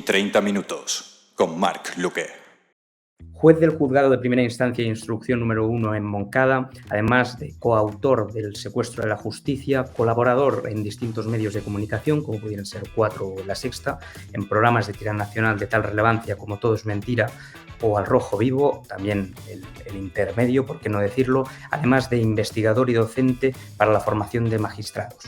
en 30 minutos, con Marc Luque. Juez del Juzgado de Primera Instancia e Instrucción número 1 en Moncada, además de coautor del Secuestro de la Justicia, colaborador en distintos medios de comunicación, como pudieran ser 4 o La Sexta, en programas de tirada nacional de tal relevancia como Todo es Mentira o Al Rojo Vivo, también el Intermedio, por qué no decirlo, además de investigador y docente para la formación de magistrados.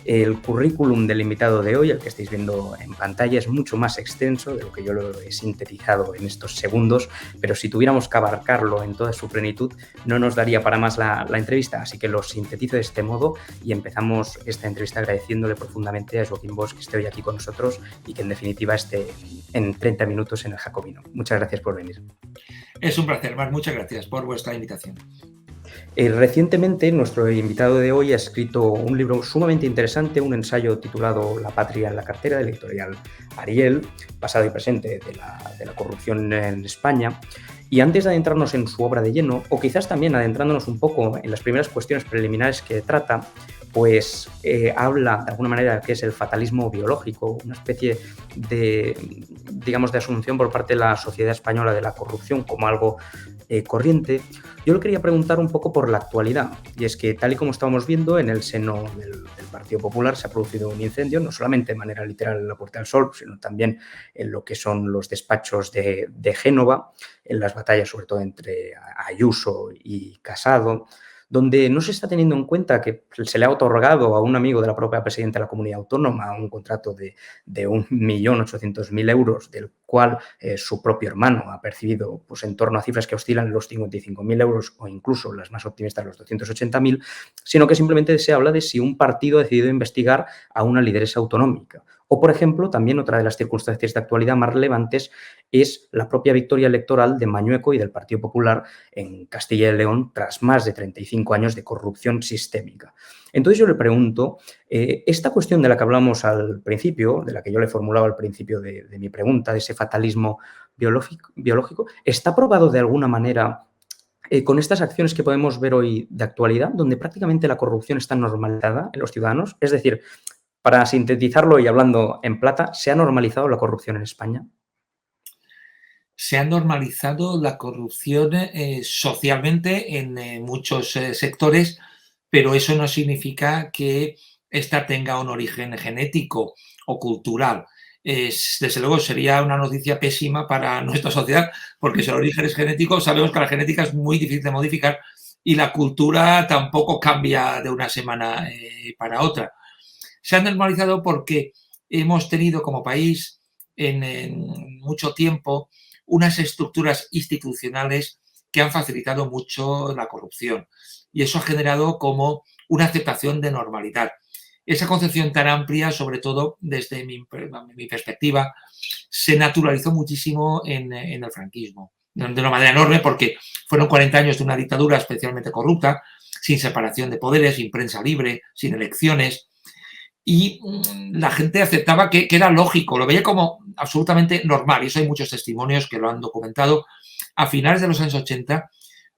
El currículum del invitado de hoy, el que estáis viendo en pantalla, es mucho más extenso de lo que yo lo he sintetizado en estos segundos, pero si tuviéramos que abarcarlo en toda su plenitud, no nos daría para más la entrevista, así que lo sintetizo de este modo y empezamos esta entrevista agradeciéndole profundamente a Joaquín Bosch que esté hoy aquí con nosotros y que en definitiva esté en 30 minutos en el Jacobino. Muchas gracias por venir. Es un placer, Marc. Muchas gracias por vuestra invitación. Recientemente, nuestro invitado de hoy ha escrito un libro sumamente interesante, un ensayo titulado La patria en la cartera, de la editorial Ariel, pasado y presente de la corrupción en España. Y antes de adentrarnos en su obra de lleno, o quizás también adentrándonos un poco en las primeras cuestiones preliminares que trata, pues habla de alguna manera de qué es el fatalismo biológico, una especie de, digamos, de asunción por parte de la sociedad española de la corrupción como algo corriente. Yo le quería preguntar un poco por la actualidad, y es que tal y como estábamos viendo, en el seno del Partido Popular se ha producido un incendio, no solamente de manera literal en la Puerta del Sol, sino también en lo que son los despachos de Génova, en las batallas sobre todo entre Ayuso y Casado, donde no se está teniendo en cuenta que se le ha otorgado a un amigo de la propia presidenta de la comunidad autónoma un contrato de 1.800.000 euros, del cual su propio hermano ha percibido pues, en torno a cifras que oscilan los 55.000 euros o incluso las más optimistas los 280.000, sino que simplemente se habla de si un partido ha decidido investigar a una lideresa autonómica. O, por ejemplo, también otra de las circunstancias de actualidad más relevantes es la propia victoria electoral de Mañueco y del Partido Popular en Castilla y León tras más de 35 años de corrupción sistémica. Entonces yo le pregunto, esta cuestión de la que hablamos al principio, de la que yo le formulaba al principio de mi pregunta, de ese fatalismo biológico, ¿está probado de alguna manera con estas acciones que podemos ver hoy de actualidad, donde prácticamente la corrupción está normalizada en los ciudadanos? Es decir, para sintetizarlo y hablando en plata, ¿se ha normalizado la corrupción en España? Se ha normalizado la corrupción socialmente en muchos sectores, pero eso no significa que ésta tenga un origen genético o cultural. Desde luego sería una noticia pésima para nuestra sociedad, porque si el origen es genético, sabemos que la genética es muy difícil de modificar y la cultura tampoco cambia de una semana para otra. Se ha normalizado porque hemos tenido como país en mucho tiempo unas estructuras institucionales que han facilitado mucho la corrupción y eso ha generado como una aceptación de normalidad. Esa concepción tan amplia, sobre todo desde mi perspectiva, se naturalizó muchísimo en el franquismo, de una manera enorme porque fueron 40 años de una dictadura especialmente corrupta, sin separación de poderes, sin prensa libre, sin elecciones, y la gente aceptaba que era lógico, lo veía como absolutamente normal, y eso hay muchos testimonios que lo han documentado. A finales de los años 80,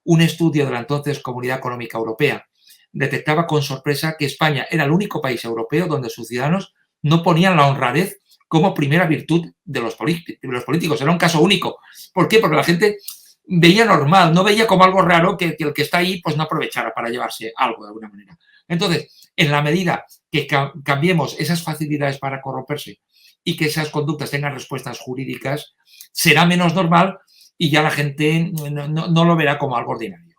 un estudio de la entonces Comunidad Económica Europea detectaba con sorpresa que España era el único país europeo donde sus ciudadanos no ponían la honradez como primera virtud de los políticos. Era un caso único. ¿Por qué? Porque la gente veía normal, no veía como algo raro que el que está ahí pues no aprovechara para llevarse algo de alguna manera. Entonces, en la medida que cambiemos esas facilidades para corromperse y que esas conductas tengan respuestas jurídicas, será menos normal y ya la gente no lo verá como algo ordinario.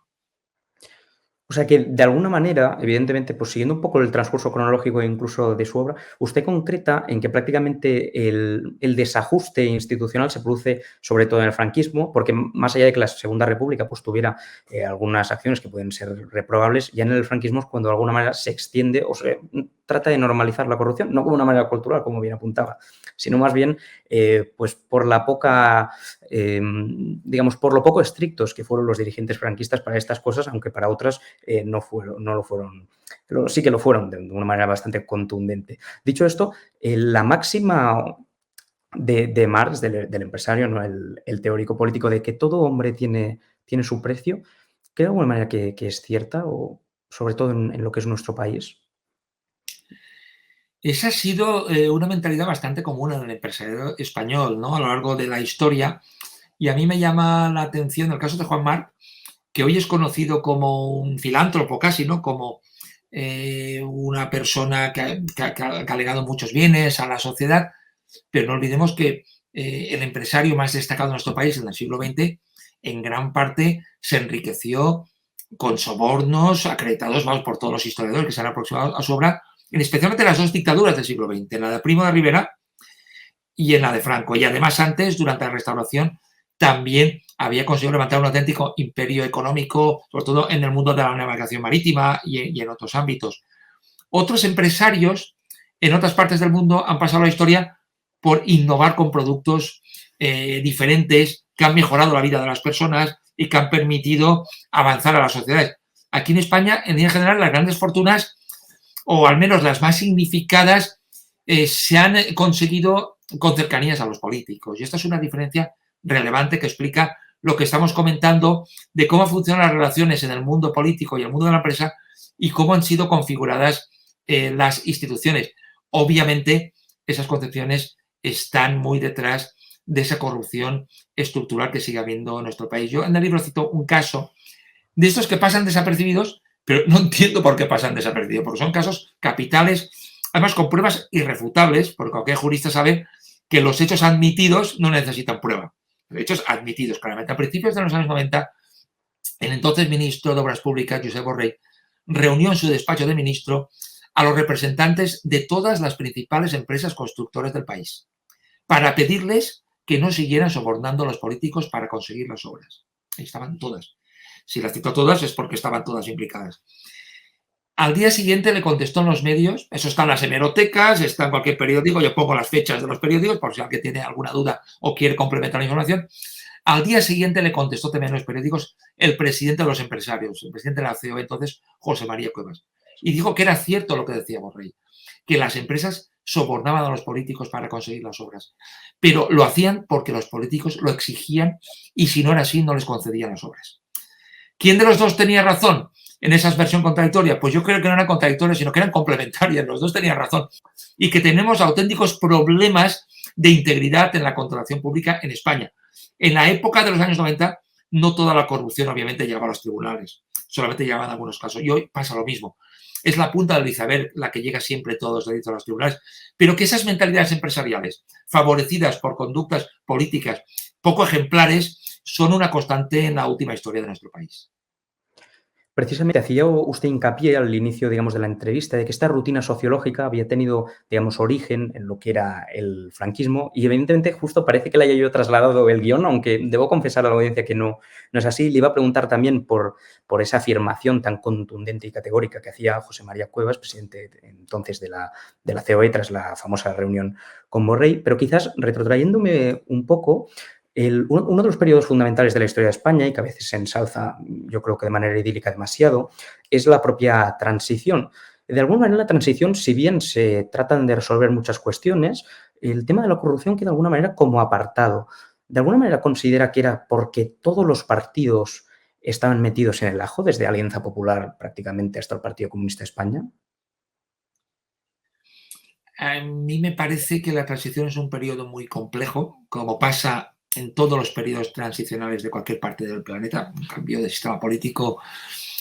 O sea que, de alguna manera, evidentemente, pues siguiendo un poco el transcurso cronológico incluso de su obra, usted concreta en que prácticamente el desajuste institucional se produce sobre todo en el franquismo, porque más allá de que la Segunda República pues, tuviera algunas acciones que pueden ser reprobables, ya en el franquismo es cuando de alguna manera se extiende o se trata de normalizar la corrupción, no como una manera cultural, como bien apuntaba, sino más bien pues por la poca, digamos, por lo poco estrictos que fueron los dirigentes franquistas para estas cosas, aunque para otras no lo fueron, pero sí que lo fueron de una manera bastante contundente. Dicho esto, la máxima de Marx, del empresario, ¿no? el teórico político, de que todo hombre tiene su precio, ¿cree de alguna manera que es cierta, o sobre todo en lo que es nuestro país? Esa ha sido una mentalidad bastante común en el empresariado español, ¿no? A lo largo de la historia. Y a mí me llama la atención el caso de Juan Marc, que hoy es conocido como un filántropo casi, ¿no? Como una persona que ha legado muchos bienes a la sociedad, pero no olvidemos que el empresario más destacado de nuestro país en el siglo XX, en gran parte se enriqueció con sobornos acreditados, vamos, por todos los historiadores que se han aproximado a su obra, en especialmente las dos dictaduras del siglo XX, en la de Primo de Rivera y en la de Franco. Y además antes, durante la Restauración, también había conseguido levantar un auténtico imperio económico, sobre todo en el mundo de la navegación marítima y en otros ámbitos. Otros empresarios en otras partes del mundo han pasado la historia por innovar con productos diferentes que han mejorado la vida de las personas y que han permitido avanzar a las sociedades. Aquí en España, en línea general, las grandes fortunas, o al menos las más significadas, se han conseguido con cercanías a los políticos. Y esta es una diferencia relevante que explica lo que estamos comentando de cómo funcionan las relaciones en el mundo político y el mundo de la empresa y cómo han sido configuradas las instituciones. Obviamente, esas concepciones están muy detrás de esa corrupción estructural que sigue habiendo en nuestro país. Yo en el libro cito un caso de estos que pasan desapercibidos, pero no entiendo por qué pasan desapercibidos, porque son casos capitales, además con pruebas irrefutables, porque cualquier jurista sabe que los hechos admitidos no necesitan prueba. Los hechos admitidos, claramente. A principios de los años 90, el entonces ministro de Obras Públicas, Josep Borrell, reunió en su despacho de ministro a los representantes de todas las principales empresas constructoras del país para pedirles que no siguieran sobornando a los políticos para conseguir las obras. Ahí estaban todas. Si las cito todas es porque estaban todas implicadas. Al día siguiente le contestó en los medios, eso está en las hemerotecas, está en cualquier periódico, yo pongo las fechas de los periódicos por si alguien tiene alguna duda o quiere complementar la información. Al día siguiente le contestó también en los periódicos el presidente de los empresarios, el presidente de la COE entonces, José María Cuevas, y dijo que era cierto lo que decía Borrell, que las empresas sobornaban a los políticos para conseguir las obras, pero lo hacían porque los políticos lo exigían y si no era así no les concedían las obras. ¿Quién de los dos tenía razón en esa versión contradictoria? Pues yo creo que no eran contradictorias, sino que eran complementarias. Los dos tenían razón. Y que tenemos auténticos problemas de integridad en la contratación pública en España. En la época de los años 90, no toda la corrupción obviamente llegaba a los tribunales. Solamente llegaba en algunos casos. Y hoy pasa lo mismo. Es la punta del iceberg la que llega siempre todos los delitos a los tribunales. Pero que esas mentalidades empresariales, favorecidas por conductas políticas poco ejemplares, son una constante en la última historia de nuestro país. Precisamente hacía usted hincapié al inicio, digamos, de la entrevista de que esta rutina sociológica había tenido, digamos, origen en lo que era el franquismo y evidentemente justo parece que le haya yo trasladado el guión, aunque debo confesar a la audiencia que no es así. Le iba a preguntar también por esa afirmación tan contundente y categórica que hacía José María Cuevas, presidente entonces de la COE tras la famosa reunión con Borrell, pero quizás retrotrayéndome un poco. Uno de los periodos fundamentales de la historia de España y que a veces se ensalza, yo creo que de manera idílica demasiado, es la propia transición. De alguna manera, la transición, si bien se tratan de resolver muchas cuestiones, el tema de la corrupción queda de alguna manera como apartado. ¿De alguna manera considera que era porque todos los partidos estaban metidos en el ajo, desde Alianza Popular prácticamente hasta el Partido Comunista de España? A mí me parece que la transición es un periodo muy complejo, como pasa en todos los periodos transicionales de cualquier parte del planeta, un cambio de sistema político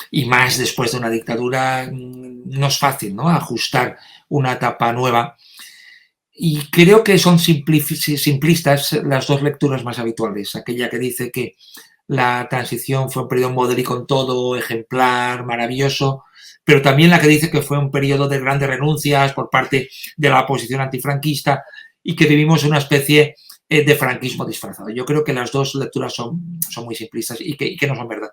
y más después de una dictadura, no es fácil, ¿no?, ajustar una etapa nueva. Y creo que son simplistas las dos lecturas más habituales, aquella que dice que la transición fue un periodo modélico en todo, ejemplar, maravilloso, pero también la que dice que fue un periodo de grandes renuncias por parte de la oposición antifranquista y que vivimos una especie de franquismo disfrazado. Yo creo que las dos lecturas son muy simplistas y que no son verdad.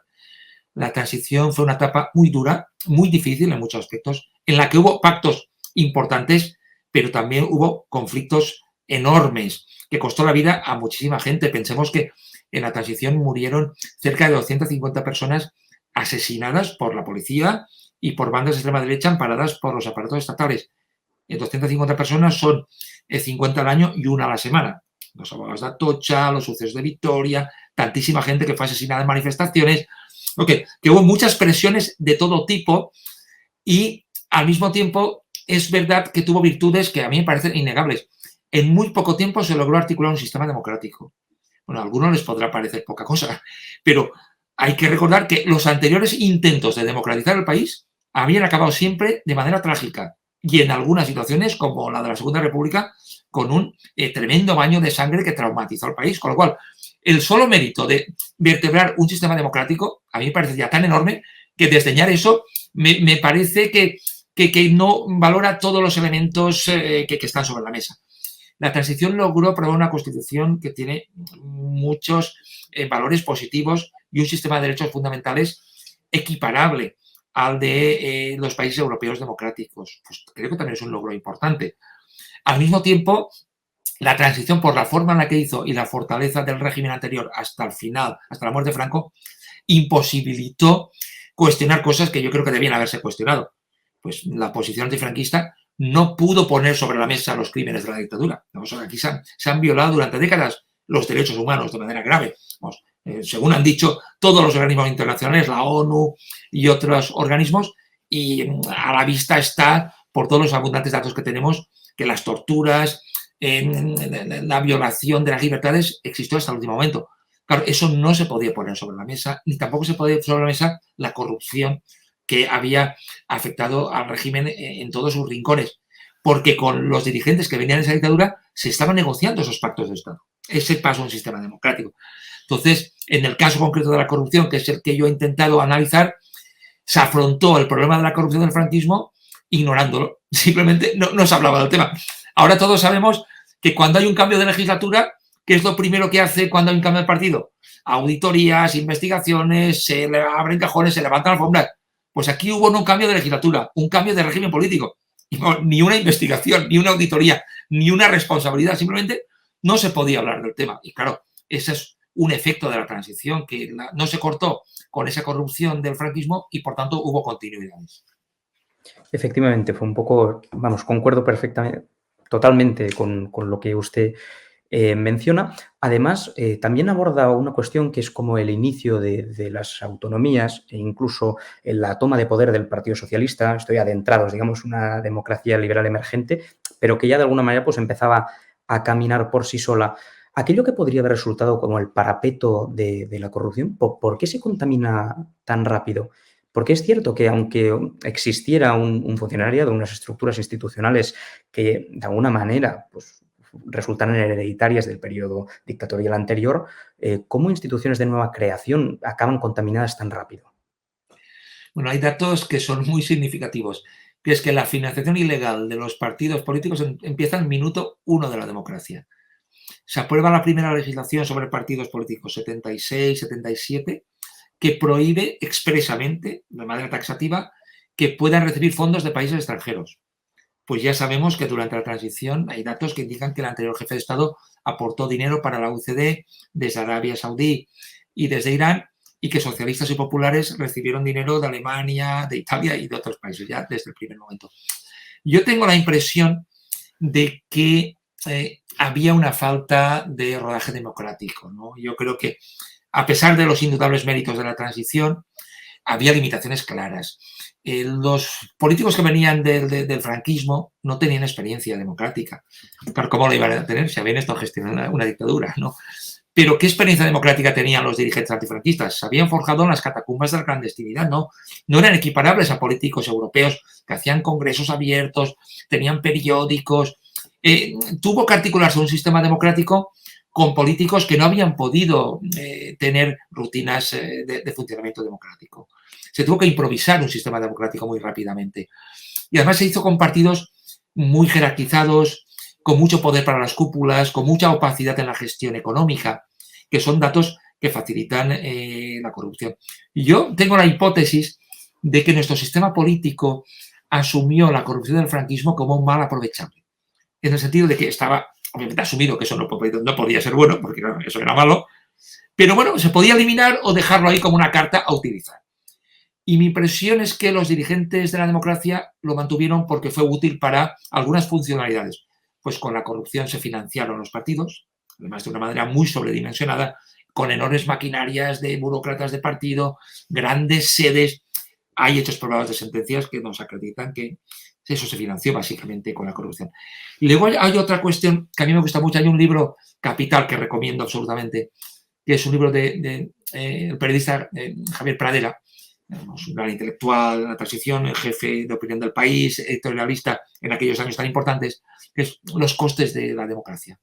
La transición fue una etapa muy dura, muy difícil en muchos aspectos, en la que hubo pactos importantes, pero también hubo conflictos enormes que costó la vida a muchísima gente. Pensemos que en la transición murieron cerca de 250 personas asesinadas por la policía y por bandas de extrema derecha amparadas por los aparatos estatales. 250 personas son 50 al año y una a la semana. Los abogados de Atocha, los sucesos de Vitoria, tantísima gente que fue asesinada en manifestaciones, que hubo muchas presiones de todo tipo y al mismo tiempo es verdad que tuvo virtudes que a mí me parecen innegables. En muy poco tiempo se logró articular un sistema democrático. Bueno, a algunos les podrá parecer poca cosa, pero hay que recordar que los anteriores intentos de democratizar el país habían acabado siempre de manera trágica y en algunas situaciones, como la de la Segunda República, con un tremendo baño de sangre que traumatizó al país. Con lo cual, el solo mérito de vertebrar un sistema democrático a mí me parece ya tan enorme que desdeñar eso me parece que no valora todos los elementos que están sobre la mesa. La transición logró aprobar una constitución que tiene muchos valores positivos y un sistema de derechos fundamentales equiparable al de los países europeos democráticos. Pues creo que también es un logro importante. Al mismo tiempo, la transición por la forma en la que hizo y la fortaleza del régimen anterior hasta el final, hasta la muerte de Franco, imposibilitó cuestionar cosas que yo creo que debían haberse cuestionado. Pues la posición antifranquista no pudo poner sobre la mesa los crímenes de la dictadura. Aquí se han violado durante décadas los derechos humanos de manera grave. Según han dicho todos los organismos internacionales, la ONU y otros organismos, y a la vista está, por todos los abundantes datos que tenemos, que las torturas, la violación de las libertades existió hasta el último momento. Claro, eso no se podía poner sobre la mesa, ni tampoco se podía poner sobre la mesa la corrupción que había afectado al régimen en todos sus rincones, porque con los dirigentes que venían de esa dictadura se estaban negociando esos pactos de Estado. Ese paso a un sistema democrático. Entonces, en el caso concreto de la corrupción, que es el que yo he intentado analizar, se afrontó el problema de la corrupción del franquismo ignorándolo. Simplemente no se hablaba del tema. Ahora todos sabemos que cuando hay un cambio de legislatura, ¿qué es lo primero que hace cuando hay un cambio de partido? Auditorías, investigaciones, se abren cajones, se levantan alfombras. Pues aquí hubo no un cambio de legislatura, un cambio de régimen político. Ni una investigación, ni una auditoría, ni una responsabilidad. Simplemente no se podía hablar del tema. Y claro, ese es un efecto de la transición, que no se cortó con esa corrupción del franquismo y, por tanto, hubo continuidades. Efectivamente, fue un poco, vamos, concuerdo perfectamente, totalmente con lo que usted menciona. Además, también aborda una cuestión que es como el inicio de las autonomías e incluso en la toma de poder del Partido Socialista. Estoy adentrados, digamos, una democracia liberal emergente, pero que ya de alguna manera pues empezaba a caminar por sí sola. Aquello que podría haber resultado como el parapeto de la corrupción, ¿por qué se contamina tan rápido? Porque es cierto que aunque existiera un funcionariado, unas estructuras institucionales que de alguna manera pues, resultaran hereditarias del periodo dictatorial anterior, ¿cómo instituciones de nueva creación acaban contaminadas tan rápido? Bueno, hay datos que son muy significativos, que es que la financiación ilegal de los partidos políticos empieza en minuto 1 de la democracia. Se aprueba la primera legislación sobre partidos políticos, 76, 77, que prohíbe expresamente, de manera taxativa, que puedan recibir fondos de países extranjeros. Pues ya sabemos que durante la transición hay datos que indican que el anterior jefe de Estado aportó dinero para la UCD desde Arabia Saudí y desde Irán, y que socialistas y populares recibieron dinero de Alemania, de Italia y de otros países ya desde el primer momento. Yo tengo la impresión de que había una falta de rodaje democrático, ¿no? Yo creo que, a pesar de los indudables méritos de la transición, había limitaciones claras. Los políticos que venían del franquismo no tenían experiencia democrática. Claro, ¿cómo la iban a tener si habían estado gestionando una dictadura, ¿no? Pero ¿qué experiencia democrática tenían los dirigentes antifranquistas? Se habían forjado en las catacumbas de la clandestinidad, ¿no? No eran equiparables a políticos europeos que hacían congresos abiertos, tenían periódicos. Tuvo que articularse un sistema democrático con políticos que no habían podido tener rutinas de funcionamiento democrático. Se tuvo que improvisar un sistema democrático muy rápidamente. Y además se hizo con partidos muy jerarquizados, con mucho poder para las cúpulas, con mucha opacidad en la gestión económica, que son datos que facilitan la corrupción. Y yo tengo la hipótesis de que nuestro sistema político asumió la corrupción del franquismo como un mal aprovechable, en el sentido de que estaba obviamente asumido que eso no podía ser bueno, porque claro, eso era malo, pero bueno, se podía eliminar o dejarlo ahí como una carta a utilizar. Y mi impresión es que los dirigentes de la democracia lo mantuvieron porque fue útil para algunas funcionalidades. Pues con la corrupción se financiaron los partidos, además de una manera muy sobredimensionada, con enormes maquinarias de burócratas de partido, grandes sedes. hay hechos probados de sentencias que nos acreditan que eso se financió básicamente con la corrupción. Y luego hay otra cuestión que a mí me gusta mucho. Hay un libro capital que recomiendo absolutamente, que es un libro del periodista Javier Pradera, un gran intelectual de la transición, el jefe de opinión del país, editorialista en aquellos años tan importantes, que es Los costes de la democracia.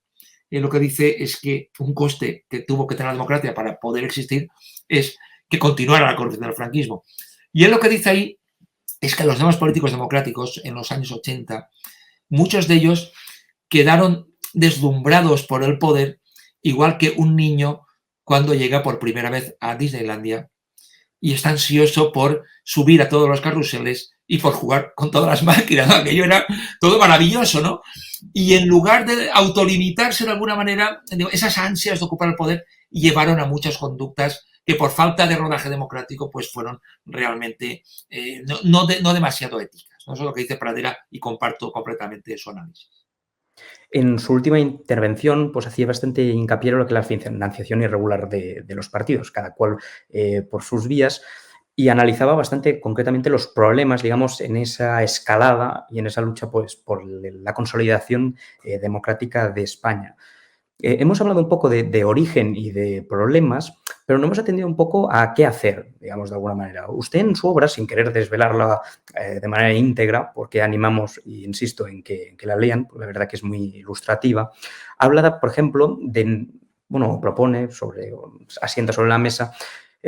Y lo que dice es que un coste que tuvo que tener la democracia para poder existir es que continuara la corrupción del franquismo. Y él lo que dice ahí es que los demás políticos democráticos en los años 80, muchos de ellos quedaron deslumbrados por el poder, igual que un niño cuando llega por primera vez a Disneylandia y está ansioso por subir a todos los carruseles y por jugar con todas las máquinas, ¿no? Aquello era todo maravilloso, ¿no? Y en lugar de autolimitarse de alguna manera, esas ansias de ocupar el poder llevaron a muchas conductas que por falta de rodaje democrático pues fueron realmente no demasiado éticas, ¿no? Eso es lo que dice Pradera y comparto completamente su análisis. En su última intervención, pues hacía bastante hincapié en lo que es la financiación irregular de los partidos, cada cual por sus vías, y analizaba bastante concretamente los problemas, digamos, en esa escalada y en esa lucha pues, por la consolidación democrática de España. Hemos hablado un poco de origen y de problemas, pero no hemos atendido un poco a qué hacer, digamos, de alguna manera. Usted en su obra, sin querer desvelarla de manera íntegra, porque animamos, e insisto, en que la lean, porque la verdad que es muy ilustrativa, habla, por ejemplo, propone, asienta sobre la mesa,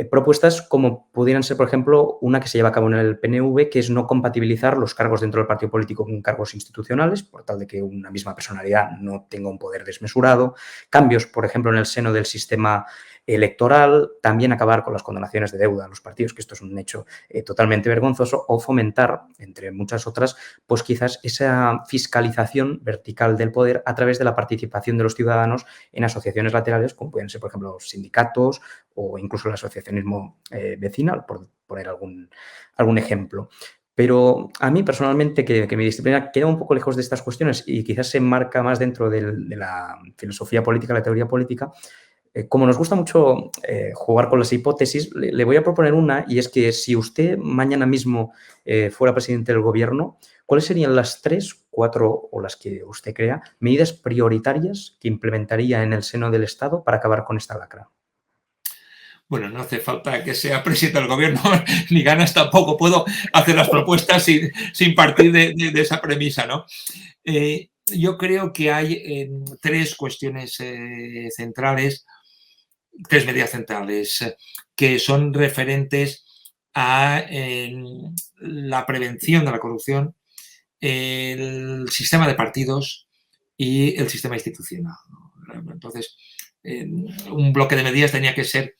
propuestas como pudieran ser, por ejemplo, una que se lleva a cabo en el PNV, que es no compatibilizar los cargos dentro del partido político con cargos institucionales, por tal de que una misma personalidad no tenga un poder desmesurado, cambios, por ejemplo, en el seno del sistema electoral, también acabar con las condonaciones de deuda a los partidos, que esto es un hecho totalmente vergonzoso, o fomentar, entre muchas otras, pues quizás esa fiscalización vertical del poder a través de la participación de los ciudadanos en asociaciones laterales, como pueden ser, por ejemplo, los sindicatos o incluso el asociacionismo vecinal, por poner algún ejemplo. Pero a mí personalmente, que mi disciplina queda un poco lejos de estas cuestiones y quizás se enmarca más dentro de la filosofía política, la teoría política, como nos gusta mucho jugar con las hipótesis, le voy a proponer una, y es que si usted mañana mismo fuera presidente del gobierno, ¿cuáles serían las 3, 4 o las que usted crea medidas prioritarias que implementaría en el seno del Estado para acabar con esta lacra? Bueno, no hace falta que sea presidente del gobierno, ni ganas tampoco. Puedo hacer las propuestas sin partir de esa premisa, ¿no? Yo creo que hay 3 cuestiones centrales, 3 medidas centrales que son referentes a la prevención de la corrupción, el sistema de partidos y el sistema institucional, ¿no? Entonces, un bloque de medidas tenía que ser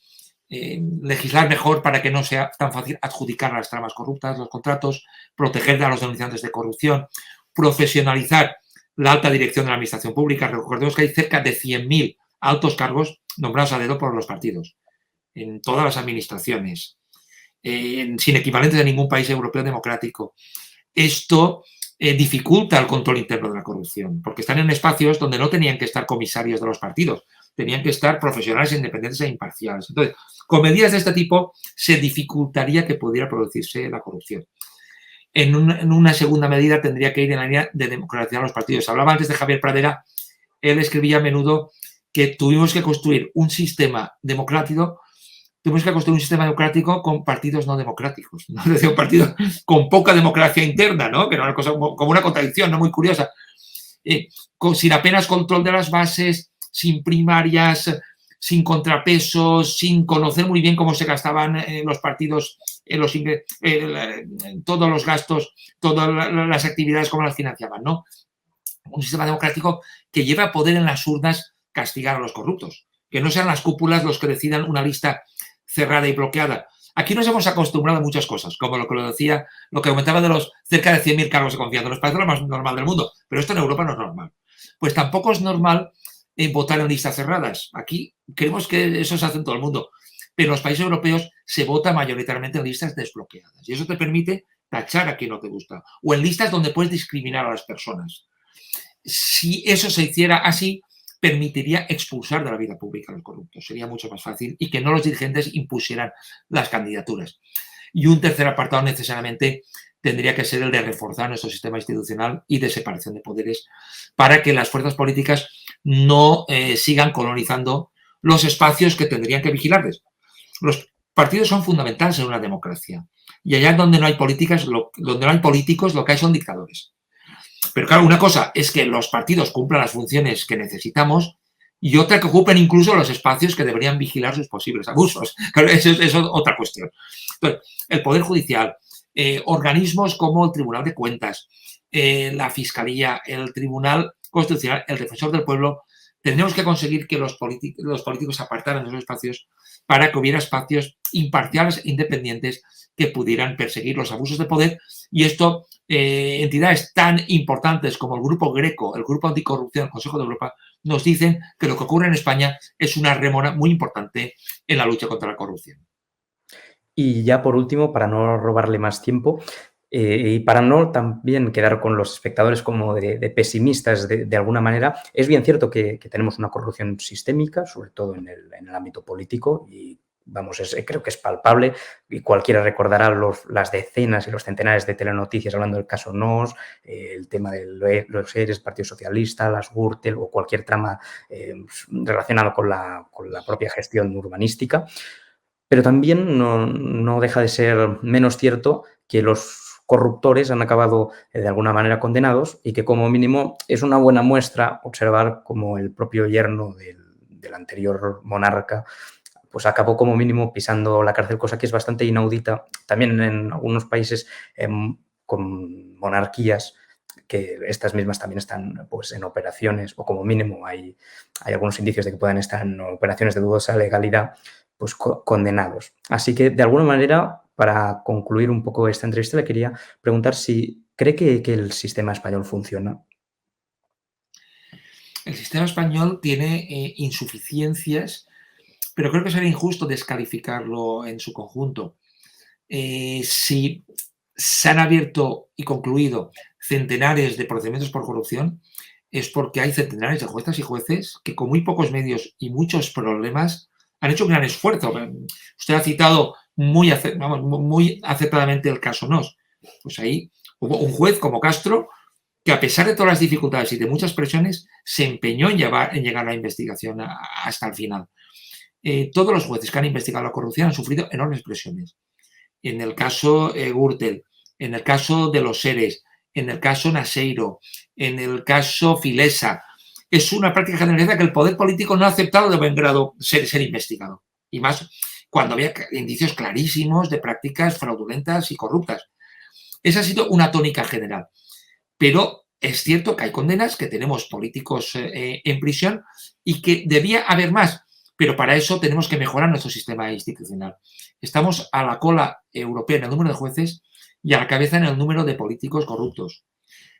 legislar mejor para que no sea tan fácil adjudicar a las tramas corruptas los contratos, proteger a los denunciantes de corrupción, profesionalizar la alta dirección de la administración pública. Recordemos que hay cerca de 100.000 altos cargos nombrados a dedo por los partidos en todas las administraciones, sin equivalentes de ningún país europeo democrático. Esto dificulta el control interno de la corrupción, porque están en espacios donde no tenían que estar comisarios de los partidos, tenían que estar profesionales independientes e imparciales. Entonces, con medidas de este tipo se dificultaría que pudiera producirse la corrupción. En una segunda medida tendría que ir en la línea de democratizar los partidos. Hablaba antes de Javier Pradera, él escribía a menudo que tuvimos que construir un sistema democrático, con partidos no democráticos, ¿no? Es decir, un partido con poca democracia interna, ¿no? Que era una cosa como una contradicción, ¿no? Muy curiosa. Sin apenas control de las bases, sin primarias, sin contrapesos, sin conocer muy bien cómo se gastaban los partidos, todos los gastos, todas las actividades, cómo las financiaban, ¿no? Un sistema democrático que lleva a poder en las urnas castigar a los corruptos, que no sean las cúpulas los que decidan una lista cerrada y bloqueada. Aquí nos hemos acostumbrado a muchas cosas, como lo que comentaba de los cerca de 100.000 cargos de confianza. Nos parece lo más normal del mundo, pero esto en Europa no es normal. Pues tampoco es normal votar en listas cerradas. Aquí creemos que eso se hace en todo el mundo, pero en los países europeos se vota mayoritariamente en listas desbloqueadas y eso te permite tachar a quien no te gusta o en listas donde puedes discriminar a las personas. Si eso se hiciera así, permitiría expulsar de la vida pública a los corruptos. Sería mucho más fácil y que no los dirigentes impusieran las candidaturas. Y un tercer apartado necesariamente tendría que ser el de reforzar nuestro sistema institucional y de separación de poderes para que las fuerzas políticas no sigan colonizando los espacios que tendrían que vigilarles. Los partidos son fundamentales en una democracia y allá donde no hay políticas, donde no hay políticos, lo que hay son dictadores. Pero claro, una cosa es que los partidos cumplan las funciones que necesitamos y otra que ocupen incluso los espacios que deberían vigilar sus posibles abusos. Claro, eso es otra cuestión. Entonces, el Poder Judicial, organismos como el Tribunal de Cuentas, la Fiscalía, el Tribunal Constitucional, el Defensor del Pueblo, tendríamos que conseguir que los políticos apartaran de esos espacios para que hubiera espacios imparciales e independientes que pudieran perseguir los abusos de poder. Y esto, entidades tan importantes como el Grupo Greco, el Grupo Anticorrupción, el Consejo de Europa, nos dicen que lo que ocurre en España es una rémora muy importante en la lucha contra la corrupción. Y ya por último, para no robarle más tiempo, y para no también quedar con los espectadores como de pesimistas de alguna manera, es bien cierto que tenemos una corrupción sistémica, sobre todo en el ámbito político, y vamos, creo que es palpable, y cualquiera recordará las decenas y los centenares de telenoticias hablando del caso NOS, el tema de los ERES, Partido Socialista, las Gürtel o cualquier trama relacionado con la propia gestión urbanística. Pero también no deja de ser menos cierto que los corruptores han acabado de alguna manera condenados y que como mínimo es una buena muestra observar cómo el propio yerno del anterior monarca pues acabó como mínimo pisando la cárcel, cosa que es bastante inaudita también en algunos países con monarquías, que estas mismas también están pues, en operaciones, o como mínimo hay algunos indicios de que puedan estar en operaciones de dudosa legalidad, pues condenados. Así que, de alguna manera, para concluir un poco esta entrevista, le quería preguntar si cree que el sistema español funciona. El sistema español tiene insuficiencias, pero creo que sería injusto descalificarlo en su conjunto. Si se han abierto y concluido centenares de procedimientos por corrupción, es porque hay centenares de juezas y jueces que con muy pocos medios y muchos problemas han hecho un gran esfuerzo. Usted ha citado muy acertadamente el caso NOS. Pues ahí hubo un juez como Castro que, a pesar de todas las dificultades y de muchas presiones, se empeñó en llegar a la investigación hasta el final. Todos los jueces que han investigado la corrupción han sufrido enormes presiones. En el caso Gürtel, en el caso de los ERES, en el caso Naseiro, en el caso Filesa, es una práctica generalizada que el poder político no ha aceptado de buen grado ser investigado. Y más cuando había indicios clarísimos de prácticas fraudulentas y corruptas. Esa ha sido una tónica general. Pero es cierto que hay condenas, que tenemos políticos en prisión y que debía haber más. Pero para eso tenemos que mejorar nuestro sistema institucional. Estamos a la cola europea en el número de jueces y a la cabeza en el número de políticos corruptos.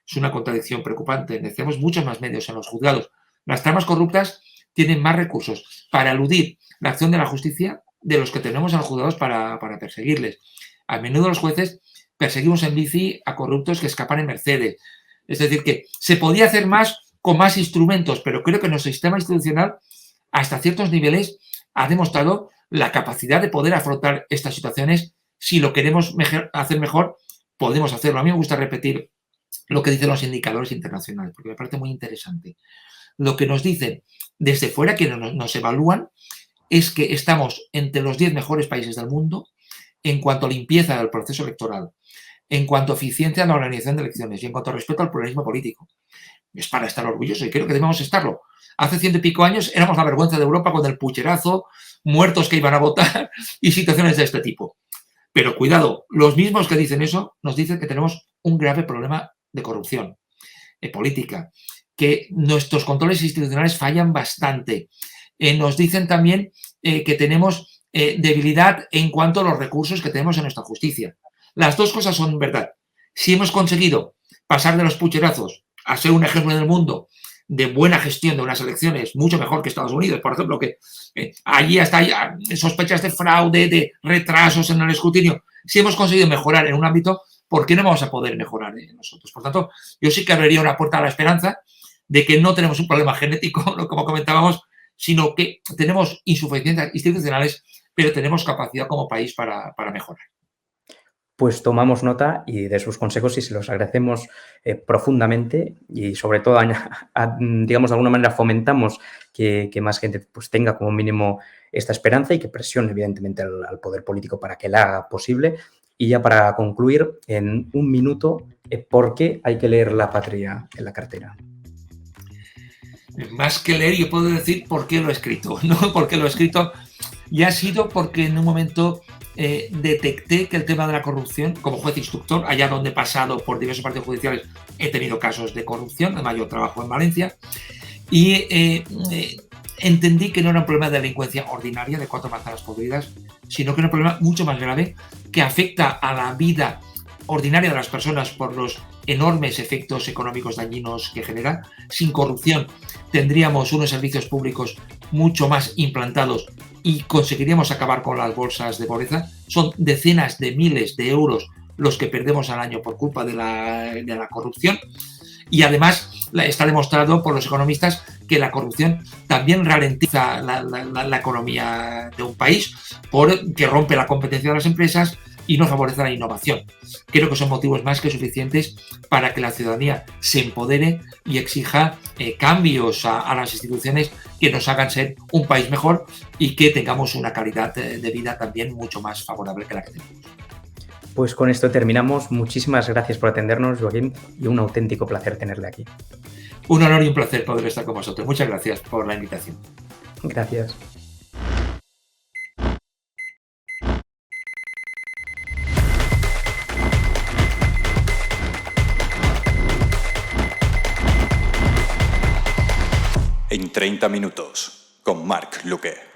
Es una contradicción preocupante. Necesitamos muchos más medios en los juzgados. Las tramas corruptas tienen más recursos para eludir la acción de la justicia de los que tenemos en los juzgados para perseguirles. A menudo los jueces perseguimos en bici a corruptos que escapan en Mercedes. Es decir, que se podía hacer más con más instrumentos, pero creo que nuestro sistema institucional, hasta ciertos niveles, ha demostrado la capacidad de poder afrontar estas situaciones. Si lo queremos hacer mejor, podemos hacerlo. A mí me gusta repetir lo que dicen los indicadores internacionales, porque me parece muy interesante. Lo que nos dicen desde fuera, que nos evalúan, es que estamos entre los 10 mejores países del mundo en cuanto a limpieza del proceso electoral, en cuanto a eficiencia en la organización de elecciones y en cuanto a respeto al pluralismo político. Es para estar orgulloso y creo que debemos estarlo. Hace 100 y pico años éramos la vergüenza de Europa con el pucherazo, muertos que iban a votar y situaciones de este tipo. Pero cuidado, los mismos que dicen eso nos dicen que tenemos un grave problema de corrupción política, que nuestros controles institucionales fallan bastante. Nos dicen también que tenemos debilidad en cuanto a los recursos que tenemos en nuestra justicia. Las dos cosas son verdad. Si hemos conseguido pasar de los pucherazos a ser un ejemplo en el mundo de buena gestión de unas elecciones, mucho mejor que Estados Unidos, por ejemplo, que allí hasta hay sospechas de fraude, de retrasos en el escrutinio. Si hemos conseguido mejorar en un ámbito, ¿por qué no vamos a poder mejorar nosotros? Por tanto, yo sí que abriría una puerta a la esperanza de que no tenemos un problema genético, como comentábamos, sino que tenemos insuficiencias institucionales, pero tenemos capacidad como país para mejorar. Pues tomamos nota y de sus consejos y se los agradecemos profundamente y sobre todo, digamos, de alguna manera fomentamos que más gente pues, tenga como mínimo esta esperanza y que presione evidentemente al poder político para que la haga posible. Y ya para concluir, en un minuto, ¿por qué hay que leer La Patria en la cartera? Más que leer, yo puedo decir por qué lo he escrito, ¿no? Porque lo he escrito y ha sido porque en un momento detecté que el tema de la corrupción, como juez instructor, allá donde he pasado por diversos partidos judiciales, he tenido casos de corrupción, además yo trabajo en Valencia, y entendí que no era un problema de delincuencia ordinaria de 4 manzanas podridas, sino que era un problema mucho más grave que afecta a la vida ordinaria de las personas por los enormes efectos económicos dañinos que genera. Sin corrupción tendríamos unos servicios públicos mucho más implantados y conseguiríamos acabar con las bolsas de pobreza. Son decenas de miles de euros los que perdemos al año por culpa de la corrupción. Y además está demostrado por los economistas que la corrupción también ralentiza la economía de un país porque rompe la competencia de las empresas y no favorece la innovación. Creo que son motivos más que suficientes para que la ciudadanía se empodere y exija cambios a las instituciones que nos hagan ser un país mejor y que tengamos una calidad de vida también mucho más favorable que la que tenemos. Pues con esto terminamos. Muchísimas gracias por atendernos, Joaquín, y un auténtico placer tenerle aquí. Un honor y un placer poder estar con vosotros. Muchas gracias por la invitación. Gracias. En 30 minutos, con Marc Luque.